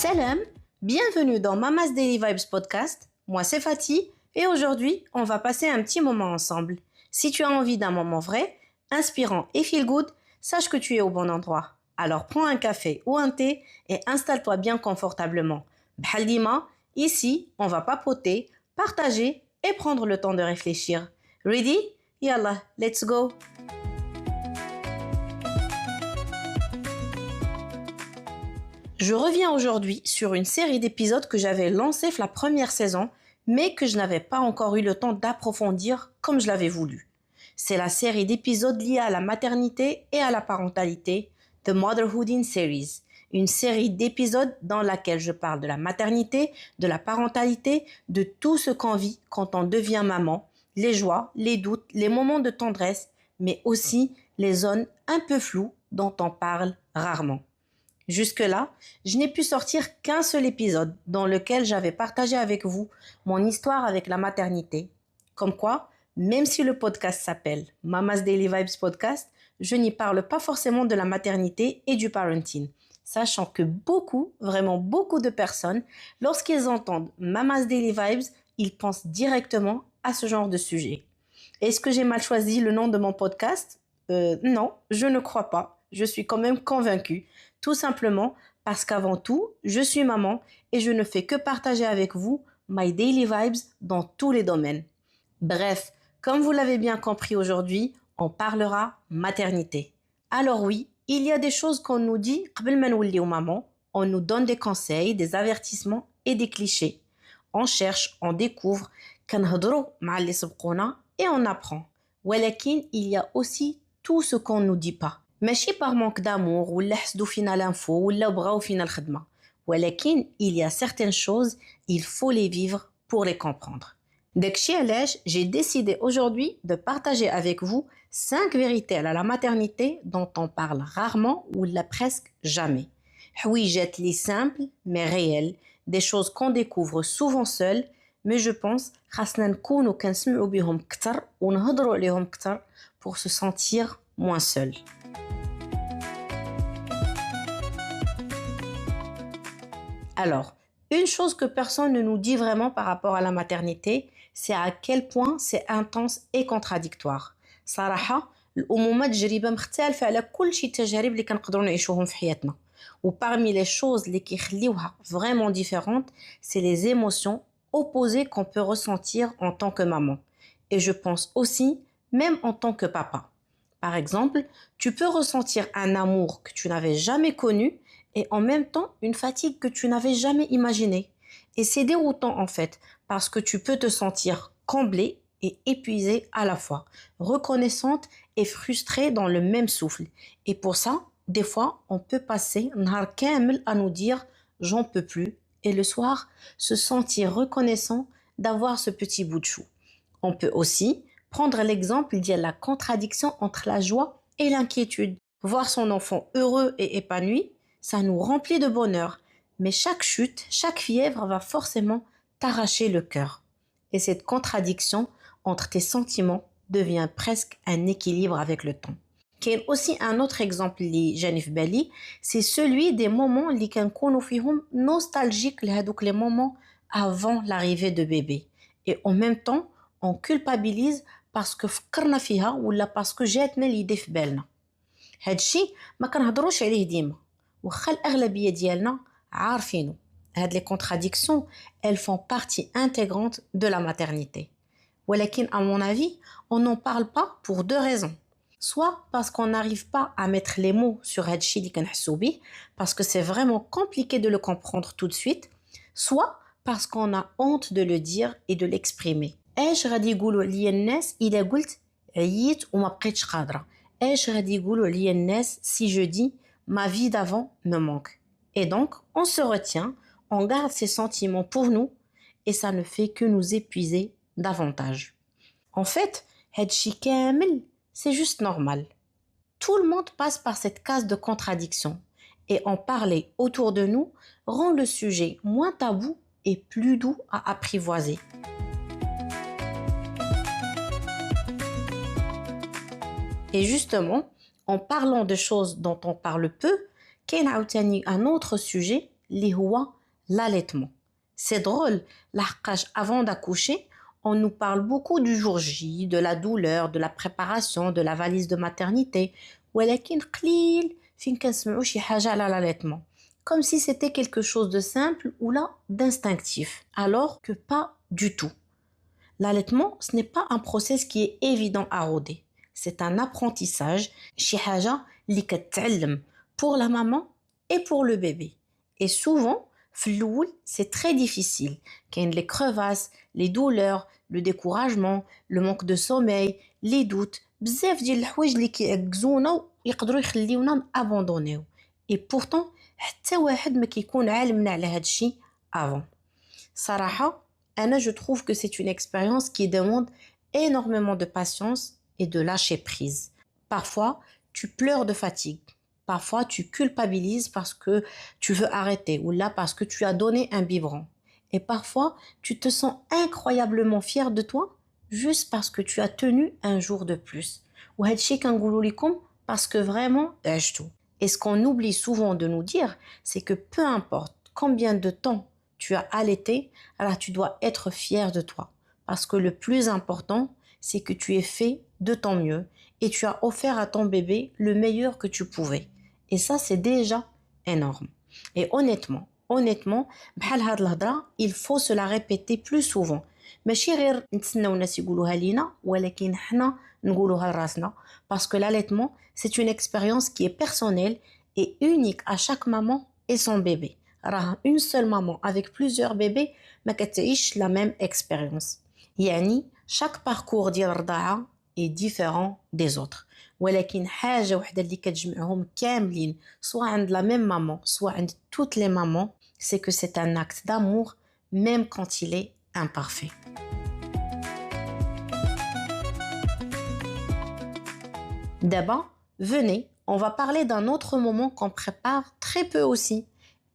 Salam, bienvenue dans Mama's Daily Vibes podcast. Moi c'est Fatih et aujourd'hui on va passer un petit moment ensemble. Si tu as envie d'un moment vrai, inspirant et feel good, sache que tu es au bon endroit. Alors prends un café ou un thé et installe-toi bien confortablement. Bhaldima, ici on va papoter, partager et prendre le temps de réfléchir. Ready? Yallah, let's go! Je reviens aujourd'hui sur une série d'épisodes que j'avais lancée la première saison, mais que je n'avais pas encore eu le temps d'approfondir comme je l'avais voulu. C'est la série d'épisodes liés à la maternité et à la parentalité, The Motherhood in Series, une série d'épisodes dans laquelle je parle de la maternité, de la parentalité, de tout ce qu'on vit quand on devient maman, les joies, les doutes, les moments de tendresse, mais aussi les zones un peu floues dont on parle rarement. Jusque-là, je n'ai pu sortir qu'un seul épisode dans lequel j'avais partagé avec vous mon histoire avec la maternité. Comme quoi, même si le podcast s'appelle Mama's Daily Vibes Podcast, je n'y parle pas forcément de la maternité et du parenting, sachant que vraiment beaucoup de personnes, lorsqu'ils entendent Mama's Daily Vibes, ils pensent directement à ce genre de sujet. Est-ce que j'ai mal choisi le nom de mon podcast? Non, je ne crois pas. Je suis quand même convaincue, tout simplement parce qu'avant tout, je suis maman et je ne fais que partager avec vous my daily vibes dans tous les domaines. Bref, comme vous l'avez bien compris aujourd'hui, on parlera maternité. Alors oui, il y a des choses qu'on nous dit قبل ما نوليو maman, on nous donne des conseils, des avertissements et des clichés. On cherche, on découvre, كنهضروا مع اللي سبقونا et on apprend. ولكن il y a aussi tout ce qu'on nous dit pas. ماشي par manque d'amour ولا حسدوا فينا l'info ولا بغاو فينا الخدمة. ولكن il y a certaines choses, il faut les vivre pour les comprendre. داكشي علاش j'ai décidé aujourd'hui de partager avec vous 5 vérités à la maternité dont on parle rarement ou presque jamais. حويجات لي simples mais réelles, des choses qu'on découvre souvent seul, mais je pense خاصنا نكونوا كنسمعوا بهم كتر ونهضروا عليهم كتر pour se sentir moins seul. Alors, une chose que personne ne nous dit vraiment par rapport à la maternité, c'est à quel point c'est intense et contradictoire. صراحة الأمومة تجربة مختلفة على كل شيء التجارب اللي كنقدروا نعيشوهم في حياتنا. Ou parmi les choses les كيخليوها vraiment différentes, c'est les émotions opposées qu'on peut ressentir en tant que maman. Et je pense aussi, même en tant que papa. Par exemple, tu peux ressentir un amour que tu n'avais jamais connu et en même temps une fatigue que tu n'avais jamais imaginée. Et c'est déroutant en fait, parce que tu peux te sentir comblée et épuisée à la fois, reconnaissante et frustrée dans le même souffle. Et pour ça, des fois, on peut passer نهار كامل à nous dire « j'en peux plus » et le soir, se sentir reconnaissant d'avoir ce petit bout de chou. On peut aussi prendre l'exemple de la contradiction entre la joie et l'inquiétude. Voir son enfant heureux et épanoui, ça nous remplit de bonheur. Mais chaque chute, chaque fièvre va forcément t'arracher le cœur. Et cette contradiction entre tes sentiments devient presque un équilibre avec le temps. Il y a aussi un autre exemple li jani في بالي, c'est celui des moments اللي كنكونوا فيهم nostalgiques لهذوك les moments avant l'arrivée de bébé. Et en même temps, on culpabilise parce que فكرنا فيها ولا parce que جاتنا l'idée في بالنا. هادشي ما كنهضروش عليه ديما وخا الأغلبية ديالنا عارفينه. هاد les contradictions, elles font partie intégrante de la maternité. ولكن à mon avis, on n'en parle pas pour 2 raisons. Soit parce qu'on n'arrive pas à mettre les mots sur هادشي اللي كنحسو بيه, parce que c'est vraiment compliqué de le comprendre tout de suite, soit parce qu'on a honte de le dire et de l'exprimer. ايش غادي يقولوا لي الناس إذا قلت عييت وما بقيتش قادرة؟ ايش غادي يقولوا لي الناس si je dis ma vie d'avant me manque? Et donc, on se retient, on garde ces sentiments pour nous et ça ne fait que nous épuiser davantage. En fait, هادشي كامل, c'est juste normal. Tout le monde passe par cette case de contradiction et en parler autour de nous rend le sujet moins tabou et plus doux à apprivoiser. Et justement, en parlant de choses dont on parle peu, كاين عاوتاني un autre sujet اللي هو l'allaitement. C'est drôle, لحقاش avant d'accoucher, on nous parle beaucoup du jour J, de la douleur, de la préparation, de la valise de maternité. ولكن قليل فين كنسمعوا شي حاجة على l'allaitement. Comme si c'était quelque chose de simple ou là d'instinctif, alors que pas du tout. L'allaitement, ce n'est pas un process qui est évident à rôder. C'est un apprentissage, شي حاجة اللي كتعلم pour la maman et pour le bébé. Et souvent, في الأول, c'est très difficile. كاين les crevasses, les douleurs, le découragement, le manque de sommeil, les doutes, بزاف ديال الحوايج اللي كيعكزونا ويقدروا يخليونا نابوندونيو. Et pourtant, حتى واحد ما كيكون عالمنا على هاد الشيء avant. صراحة, je trouve que c'est une expérience qui demande énormément de patience et de lâcher prise. Parfois, tu pleures de fatigue. Parfois, tu culpabilises parce que tu veux arrêter ou là parce que tu as donné un biberon. Et parfois, tu te sens incroyablement fier de toi juste parce que tu as tenu un jour de plus. Ou هادشي كنقولوا لكم parce que vraiment عشتوا. Et ce qu'on oublie souvent de nous dire, c'est que peu importe combien de temps tu as allaité, alors tu dois être fier de toi. Parce que le plus important, c'est que tu aies fait de ton mieux et tu as offert à ton bébé le meilleur que tu pouvais. Et ça, c'est déjà énorme. Et honnêtement, بحال هاد الهضرة, il faut se la répéter plus souvent. ماشي غير نتسناو الناس يقولوها لينا, ولكن حنا نقولوها لراسنا. Parce que l'allaitement, c'est une expérience qui est personnelle et unique à chaque maman et son bébé. راه une seule maman avec plusieurs bébés ما كتعيش la même expérience. يعني chaque parcours ديال الرضاعة est différent des autres. ولكن حاجة وحدة اللي كتجمعهم كاملين soit عند la même maman, soit عند toutes les mamans, c'est que c'est un acte d'amour même quand il est imparfait. D'abord, venez, on va parler d'un autre moment qu'on prépare très peu aussi.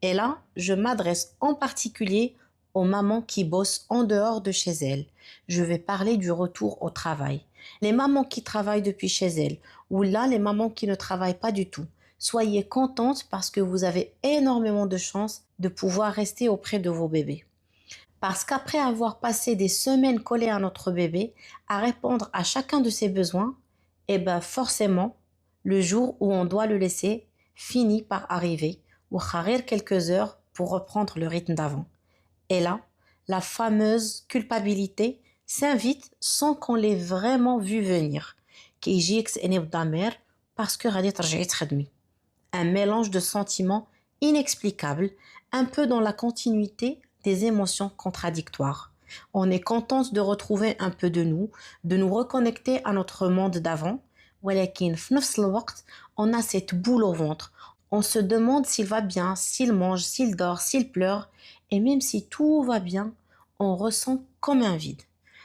Et là, je m'adresse en particulier aux mamans qui bossent en dehors de chez elles. Je vais parler du retour au travail. Les mamans qui travaillent depuis chez elles, ou là, les mamans qui ne travaillent pas du tout. Soyez contentes parce que vous avez énormément de chance de pouvoir rester auprès de vos bébés. Parce qu'après avoir passé des semaines collées à notre bébé, à répondre à chacun de ses besoins, eh ben forcément, le jour où on doit le laisser finit par arriver, ou غير quelques heures pour reprendre le rythme d'avant. Et là, la fameuse culpabilité s'invite sans qu'on l'ait vraiment vu venir. كيجيك تأنيب الضمير parce que غادي ترجعي تخدمي. Un mélange de sentiments inexplicables, un peu dans la continuité des émotions contradictoires. On est contente de retrouver un peu de nous reconnecter à notre monde d'avant. ولكن في نفس الوقت, on a cette boule au ventre. On se demande s'il va bien, s'il mange, s'il dort, s'il pleure. Et même si tout va bien, on ressent comme un vide.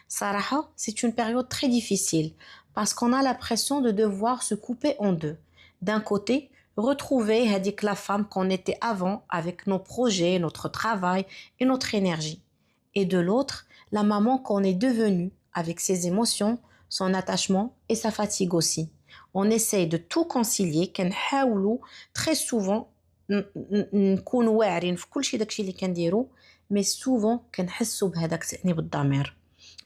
Saraha, c'est une période très difficile parce qu'on a l'impression de devoir se couper en deux. D'un côté, retrouver hadik la femme qu'on était avant avec nos projets, notre travail et notre énergie. Et de l'autre, la maman qu'on est devenue avec ses émotions, son attachement et sa fatigue aussi. On essaye de tout concilier, كنحاولوا très souvent نكونوا واعرين في كل شيء داكشي اللي كنديرو, mais souvent كنحسوا بهذاك تأنيب الضمير.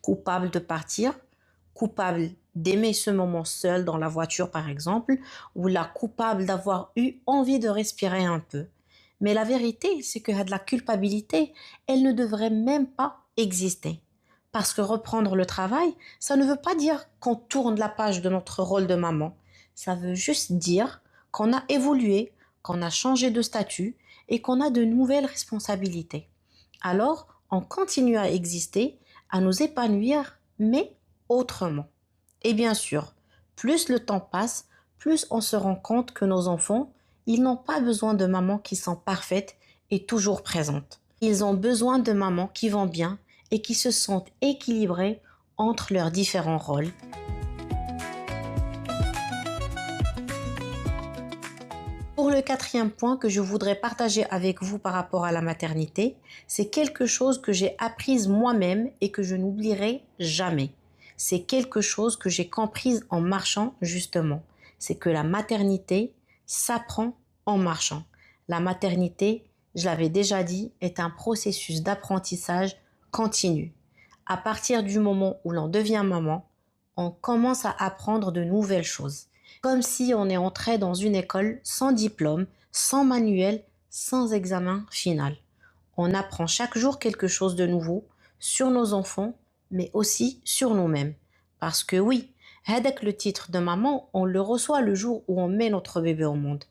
Coupable de partir, coupable d'aimer ce moment seul dans la voiture par exemple, ou la coupable d'avoir eu envie de respirer un peu. Mais la vérité, c'est que la culpabilité, elle ne devrait même pas exister. Parce que reprendre le travail, ça ne veut pas dire qu'on tourne la page de notre rôle de maman. Ça veut juste dire qu'on a évolué, qu'on a changé de statut et qu'on a de nouvelles responsabilités. Alors, on continue à exister, à nous épanouir, mais autrement. Et bien sûr, plus le temps passe, plus on se rend compte que nos enfants, ils n'ont pas besoin de mamans qui sont parfaites et toujours présentes. Ils ont besoin de mamans qui vont bien et qui se sentent équilibrées entre leurs différents rôles. Pour le quatrième point que je voudrais partager avec vous par rapport à la maternité, c'est quelque chose que j'ai apprise moi-même et que je n'oublierai jamais. C'est quelque chose que j'ai comprise en marchant justement. C'est que la maternité s'apprend en marchant. La maternité je l'avais déjà dit, est un processus d'apprentissage continu. À partir du moment où l'on devient maman, on commence à apprendre de nouvelles choses. Comme si on est entré dans une école sans diplôme, sans manuel, sans examen final. On apprend chaque jour quelque chose de nouveau sur nos enfants, mais aussi sur nous-mêmes. Parce que oui, هذاك le titre de maman, on le reçoit le jour où on met notre bébé au monde.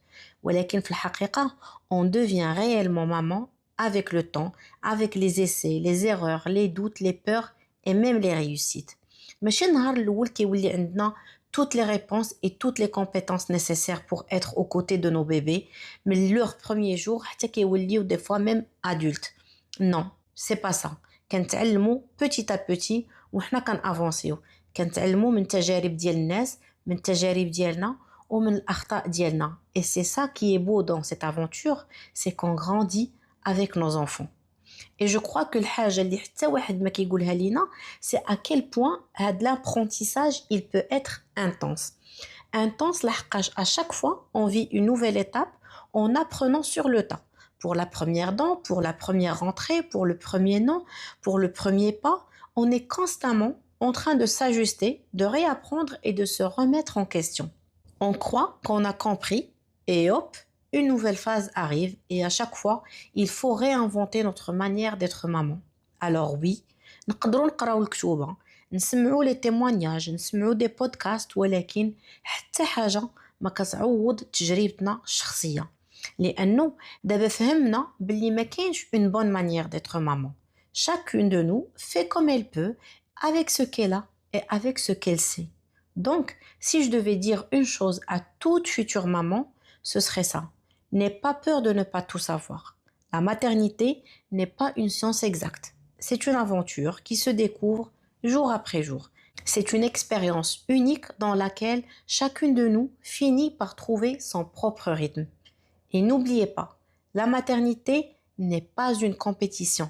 ولكن في الحقيقة, on devient réellement maman avec le temps, avec les essais, les erreurs, les doutes, les peurs et même les réussites. ماشي النهار الأول كيولي عندنا toutes les réponses et toutes les compétences nécessaires pour être aux côtés de nos bébés, mais leurs premiers jours حتى كيوليو des fois même adultes. Non, c'est pas ça. كنتعلموا petit à petit وحنا كنافونسيو. كنتعلموا من تجارب ديال الناس، من التجارب ديالنا ومن الأخطاء ديالنا. Et c'est ça qui est beau dans cette aventure, c'est qu'on grandit avec nos enfants. Et je crois que الحاجة اللي حتى واحد ما كيقولها لينا, c'est à quel point هاد l'apprentissage, il peut être intense. Intense لحقاش à chaque fois, on vit une nouvelle étape en apprenant sur le tas. Pour la première dent, pour la première rentrée, pour le premier nom, pour le premier pas, on est constamment en train de s'ajuster, de réapprendre et de se remettre en question. On croit qu'on a compris et hop, une nouvelle phase arrive et à chaque fois, il faut réinventer notre manière d'être maman. Alors oui, نقدروا نقراو الكتوبة, نسمعوا les témoignages, نسمعوا des podcasts, ولكن حتى حاجة ما كتعوض تجربتنا الشخصية. لأنه دابا فهمنا باللي ما كاينش une bonne manière d'être maman. Chacune de nous fait comme elle peut, avec ce qu'elle a et avec ce qu'elle sait. Donc, si je devais dire une chose à toute future maman, ce serait ça. N'aie pas peur de ne pas tout savoir. La maternité n'est pas une science exacte. C'est une aventure qui se découvre jour après jour. C'est une expérience unique dans laquelle chacune de nous finit par trouver son propre rythme. Et n'oubliez pas, la maternité n'est pas une compétition.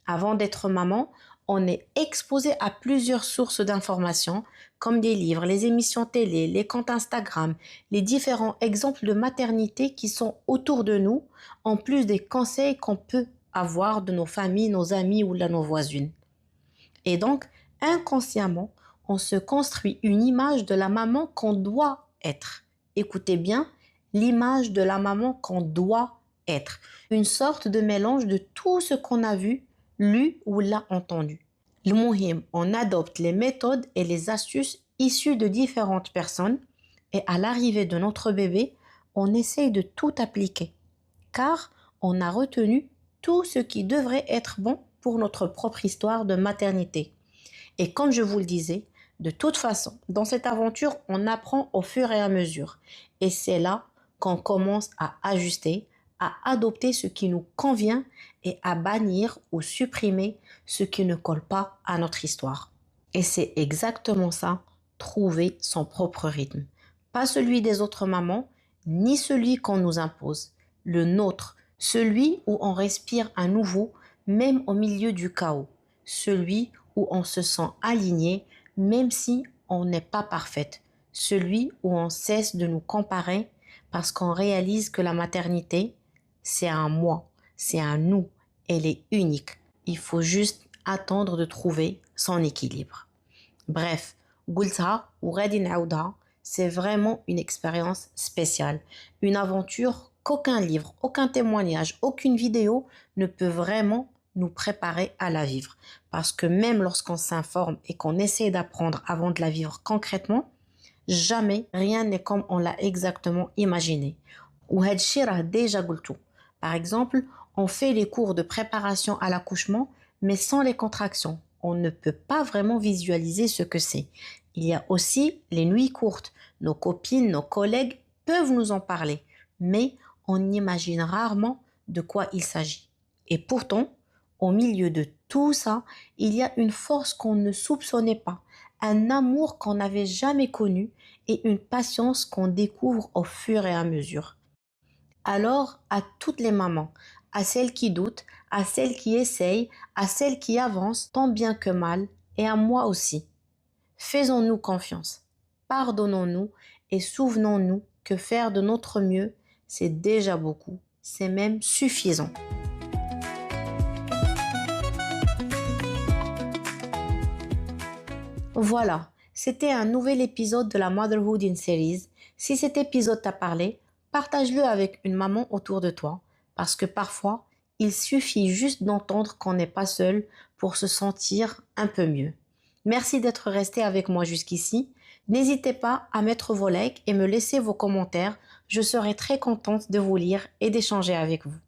Avant d'être maman, on est exposé à plusieurs sources d'informations, comme des livres, les émissions télé, les comptes Instagram, les différents exemples de maternité qui sont autour de nous, en plus des conseils qu'on peut avoir de nos familles, nos amis ou de nos voisines. Et donc, inconsciemment, on se construit une image de la maman qu'on doit être. Écoutez bien, l'image de la maman qu'on doit être. Une sorte de mélange de tout ce qu'on a vu, lu ou l'a entendu. Le muhim, on adopte les méthodes et les astuces issues de différentes personnes et à l'arrivée de notre bébé, on essaye de tout appliquer car on a retenu tout ce qui devrait être bon pour notre propre histoire de maternité. Et comme je vous le disais, de toute façon, dans cette aventure, on apprend au fur et à mesure. Et c'est là qu'on commence à ajuster, à adopter ce qui nous convient et à bannir ou supprimer ce qui ne colle pas à notre histoire. Et c'est exactement ça, trouver son propre rythme. Pas celui des autres mamans, ni celui qu'on nous impose. Le nôtre, celui où on respire à nouveau, même au milieu du chaos. Celui où on se sent aligné, même si on n'est pas parfaite. Celui où on cesse de nous comparer parce qu'on réalise que la maternité, c'est un moi, c'est un nous, elle est unique. Il faut juste attendre de trouver son équilibre. Bref, قلتها وغادي نعاودها, c'est vraiment une expérience spéciale, une aventure qu'aucun livre, aucun témoignage, aucune vidéo ne peut vraiment nous préparer à la vivre. Parce que même lorsqu'on s'informe et qu'on essaie d'apprendre avant de la vivre concrètement, jamais rien n'est comme on l'a exactement imaginé. وهاد الشي راه déjà قلتو. Par exemple, on fait les cours de préparation à l'accouchement, mais sans les contractions. On ne peut pas vraiment visualiser ce que c'est. Il y a aussi les nuits courtes. Nos copines, nos collègues peuvent nous en parler, mais on imagine rarement de quoi il s'agit. Et pourtant, au milieu de tout ça, il y a une force qu'on ne soupçonnait pas, un amour qu'on n'avait jamais connu et une patience qu'on découvre au fur et à mesure. Alors, à toutes les mamans, à celles qui doutent, à celles qui essayent, à celles qui avancent tant bien que mal, et à moi aussi, faisons-nous confiance, pardonnons-nous et souvenons-nous que faire de notre mieux, c'est déjà beaucoup c'est même suffisant. Voilà, c'était un nouvel épisode de la Motherhood in Series. Si cet épisode t'a parlé, partage-le avec une maman autour de toi, parce que parfois, il suffit juste d'entendre qu'on n'est pas seul pour se sentir un peu mieux. Merci d'être resté avec moi jusqu'ici. N'hésitez pas à mettre vos likes et me laisser vos commentaires. Je serai très contente de vous lire et d'échanger avec vous.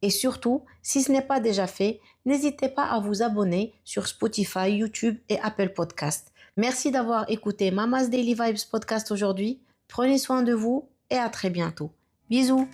Et surtout, si ce n'est pas déjà fait, n'hésitez pas à vous abonner sur Spotify, YouTube et Apple Podcast. Merci d'avoir écouté Mama's Daily Vibes podcast aujourd'hui. Prenez soin de vous et à très bientôt. Bisous!